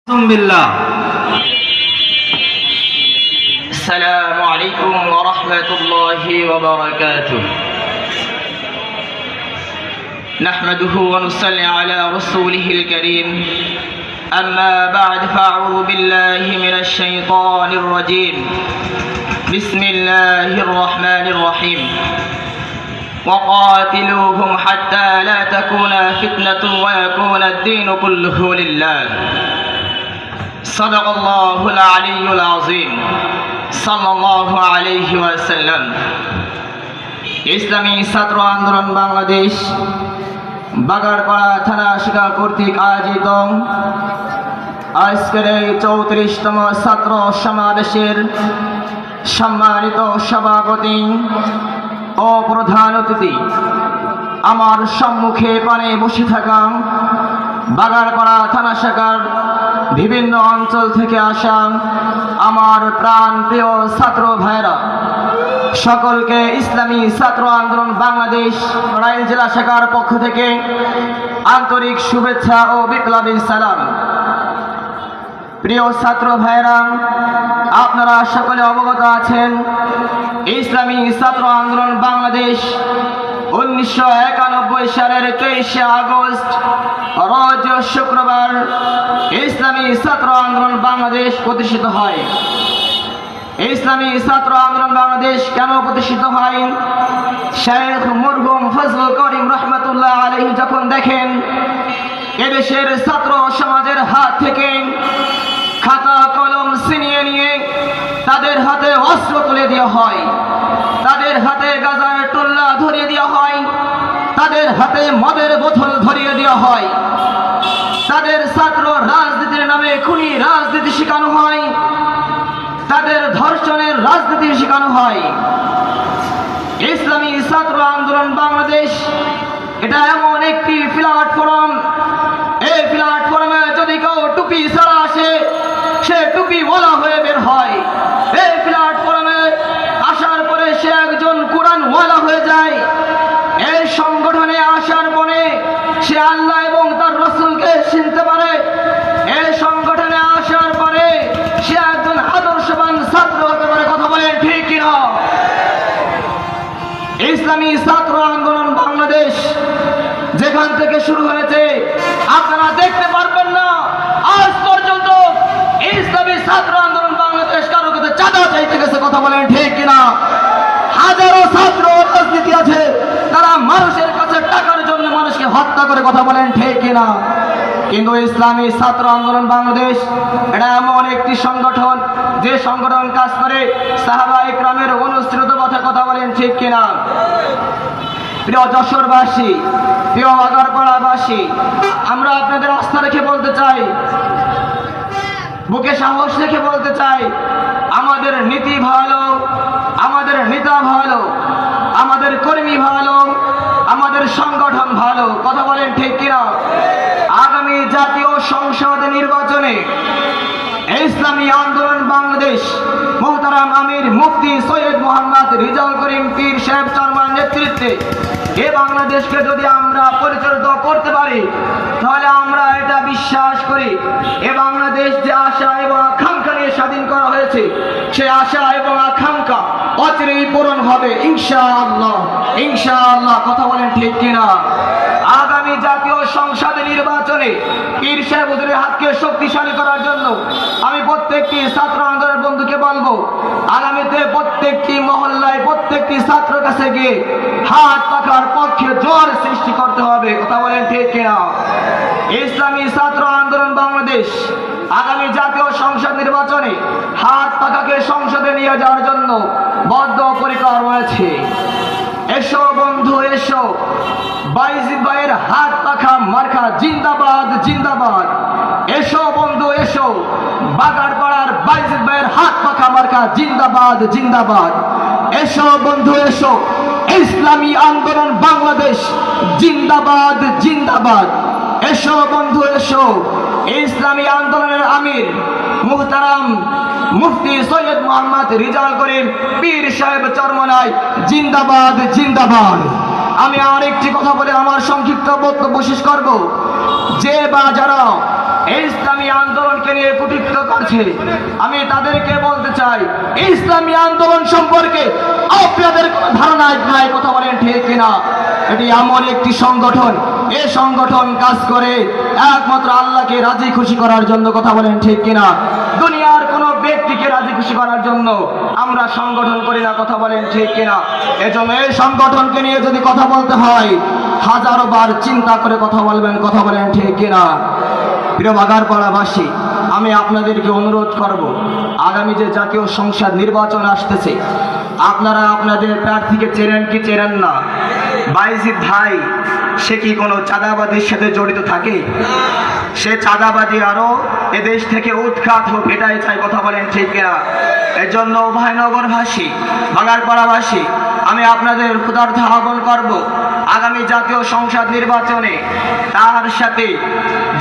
بالله السلام عليكم ورحمة الله وبركاته نحمده ونصلي على رسوله الكريم أما بعد فأعوذ بالله من الشيطان الرجيم بسم الله الرحمن الرحيم وقاتلوهم حتى لا تكون فتنة ويكون الدين كله لله صدق الله العلي العظيم صلى الله عليه وسلم ইসলামী ছাত্র আন্দোলন বাংলাদেশ বাগারপাড়া থানা শাখা কর্তৃক আয়োজিত আজকের এই 34তম ছাত্র সমাবেশের সম্মানিত সভাপতি ও প্রধান অতিথি, আমার সম্মুখে পানে বসে থাকা বাগারপাড়া থানা শাখার বিভিন্ন অঞ্চল থেকে আসা আমার প্রাণ প্রিয় ছাত্র ভাইরা, সকলকে ইসলামী ছাত্র আন্দোলন বাংলাদেশ নড়াইল জেলা শাখার পক্ষ থেকে আন্তরিক শুভেচ্ছা ও বিপ্লবী সালাম। প্রিয় ছাত্র ভাইরা, আপনারা সকলে অবগত আছেন, ইসলামী ছাত্র আন্দোলন বাংলাদেশ 1991 সালের 23শে আগস্ট রোজ শুক্রবার ইসলামী ছাত্র আন্দোলন বাংলাদেশ প্রতিষ্ঠিত হয়। ইসলামী ছাত্র আন্দোলন বাংলাদেশ কেন প্রতিষ্ঠিত হয়? শেখ মরহুম ফজলুল করিম রহমতুল্লাহ আলাইহি যখন দেখেন এদেশের ছাত্র সমাজের হাত থেকে খাতা কলম ছিনিয়ে নিয়ে তাদের হাতে অস্ত্র তুলে দেওয়া হয়, তাদের হাতে গাজার টুল্লা ধরিয়ে দেওয়া হয়, তাদের হাতে মদের বোতল ধরিয়ে দেওয়া হয়, তাদের ছাত্র রাজনীতির নামে খুনি রাজনীতি শেখানো হয়, তাদের ধর্ষণের রাজনীতি শেখানো হয়। ইসলামী ছাত্র আন্দোলন বাংলাদেশ এটা এমন একটি প্ল্যাটফর্ম, এই প্ল্যাটফর্মে যদি কেউ টুপি ছাড়া আসে সে টুপি ওয়ালা হয়ে বের হয়, এই প্ল্যাটফর্মে আসার পরে সে একজন কোরআন ওয়ালা হয়ে যায়, এই সংগঠনে আসার পরে সে আল্লাহ এবং তার রাসূলকে চিনতে পারে, এই সংগঠনে আসার পরে সে একজন আদর্শবান ছাত্র হতে পারে। কথা বলেন ঠিক কিনা? ইসলামী ছাত্র আন্দোলন বাংলাদেশ যেখান থেকে শুরু হয়েছে আপনারা দেখতে পারবেন না আজ পর্যন্ত ইসলামী ছাত্র আন্দোলন বাংলাদেশ কারো কাছে চাঁদা চাইতে গেছে। কথা বলেন ঠিক কিনা? হাজারো ছাত্র রাজনীতি আছে, তারা মানুষের কাছে টাকার জন্য মানুষকে হত্যা করে। কথা বলেন ঠিক কিনা? কিন্তু ইসলামী ছাত্র আন্দোলন বাংলাদেশ এটা এমন একটি সংগঠন যে সংগঠন কাজ করে সাহাবায়ে কেরামের অনুসৃত পথে। কথা বলেন ঠিক কিনা? প্রিয় যশোরবাসী, প্রিয় বাগারপাড়াবাসী, আমরা আপনাদের আস্থা রেখে বলতে চাই, বুকে সাহস রেখে বলতে চাই, আমাদের নীতি ভালো, আমাদের নেতা ভালো, আমাদের কর্মী ভালো, আমাদের সংগঠন ভালো। কথা বলেন ঠিক কিনা? আগামী জাতীয় সংসদ নির্বাচনে ইসলামী আন্দোলন বাংলাদেশ মোহতারাম আমির মুফতি সৈয়দ মোহাম্মদ রিজাউল করিম পীর সাহেব চরমার নেতৃত্বে এ বাংলাদেশকে যদি আমরা পরিচালিত করতে পারি তাহলে আমরা এটা বিশ্বাস করি এ বাংলাদেশ যে আশা এবং আকাঙ্ক্ষা নিয়ে স্বাধীন করা হয়েছে সে আশা এবং আকাঙ্ক্ষা অচিরেই পূরণ হবে ইনশাআল্লাহ, ইনশাআল্লাহ। কথা বলেন ঠিক কিনা? আগামী জাতীয় সংসদ নির্বাচনে পীর সাহেব হুজুরের হাতকে শক্তিশালী করার জন্য আমি প্রত্যেকটি ছাত্র আন্দোলনের বন্ধুকে বলবো, আগামীতে প্রত্যেকটি মহল্লায় প্রত্যেকটি ছাত্র কাছে গিয়ে হাত পাখার পক্ষে জোর সৃষ্টি করতে হবে। কথা বলেন ঠিক কিনা? ইসলামী ছাত্র আন্দোলন বাংলাদেশ আগামী জাতীয় সংসদ নির্বাচনে হাত পাখাকে সংসদে নিয়ে যাওয়ার জন্য বদ্ধপরিকর রয়েছে। এসো বন্ধু এসো, বাইজিদ ভাইয়ের হাত পাখা মার্কা জিন্দাবাদ জিন্দাবাদ। এসো বন্ধু এসো, বাগারপাড়ার বাইজিদ ভাইয়ের হাত পাখা মার্কা জিন্দাবাদ জিন্দাবাদ। এসো বন্ধু এসো, ইসলামী আন্দোলন বাংলাদেশ জিন্দাবাদ জিন্দাবাদ। এসো বন্ধু এসো, ইসলামী আন্দোলনের আমির মুহতারাম মুফতি সৈয়দ মোহাম্মদ রিজাউল করিম পীর সাহেব চরমনাই জিন্দাবাদ জিন্দাবাদ। আমি আরেকটি কথা বলে আমার সংক্ষিপ্ত বক্তব্য শেষ করব। যে বা যারা ইসলামী আন্দোলনকে নিয়ে কটূক্তি করছে, আমি তাদেরকে বলতে চাই, ইসলামী আন্দোলন সম্পর্কে আপনাদের কোনো ধারণা নাই। কথা বলেন ঠিক কিনা? এটি এমন একটি সংগঠন, এই সংগঠন কাজ করে একমাত্র আল্লাহকে রাজি খুশি করার জন্য। কথা বলেন ঠিক কিনা? দুনিয়ার কোনো ব্যক্তিকে রাজি খুশি করার জন্য আমরা সংগঠন করি না। কথা বলেন ঠিক কিনা? এজন্য এই সংগঠনকে নিয়ে যদি কথা বলতে হয়, হাজারো বার চিন্তা করে কথা বলবেন। কথা বলেন ঠিক কিনা? প্রিয় বাগারপাড়াবাসী, আমি আপনাদেরকে অনুরোধ করব, আগামী যে জাতীয় সংসদ নির্বাচন আসতেছে, আপনারা আপনাদের প্রার্থীকে চেনেন কি চেনেন না? বাইজিদ ভাই সে কি কোনো চাঁদাবাদীর সাথে জড়িত থাকে? সে চাঁদাবাদী আরো এদেশ থেকে উৎখাত হোক, এটাই চাই। কথা বলেন ঠিক কিনা? এর জন্য উভয়নগরবাসী, বাগারপাড়াবাসী, আমি আপনাদের ক্ষুধার্ত আহ্বান করব, আগামী জাতীয় সংসদ নির্বাচনে তার সাথে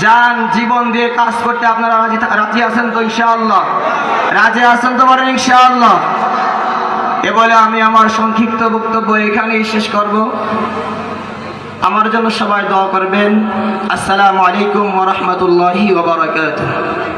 যান জীবন দিয়ে কাজ করতে আপনারা রাজি আছেন তো? ইনশাআল্লাহ রাজি আছেন তো? বলেন ইনশাআল্লাহ। এ বলে আমি আমার সংক্ষিপ্ত বক্তব্য এখানেই শেষ করব। আমার জন্য সবাই দোয়া করবেন। আসসালামু আলাইকুম ওয়া রাহমাতুল্লাহি ওয়া বারাকাতুহু।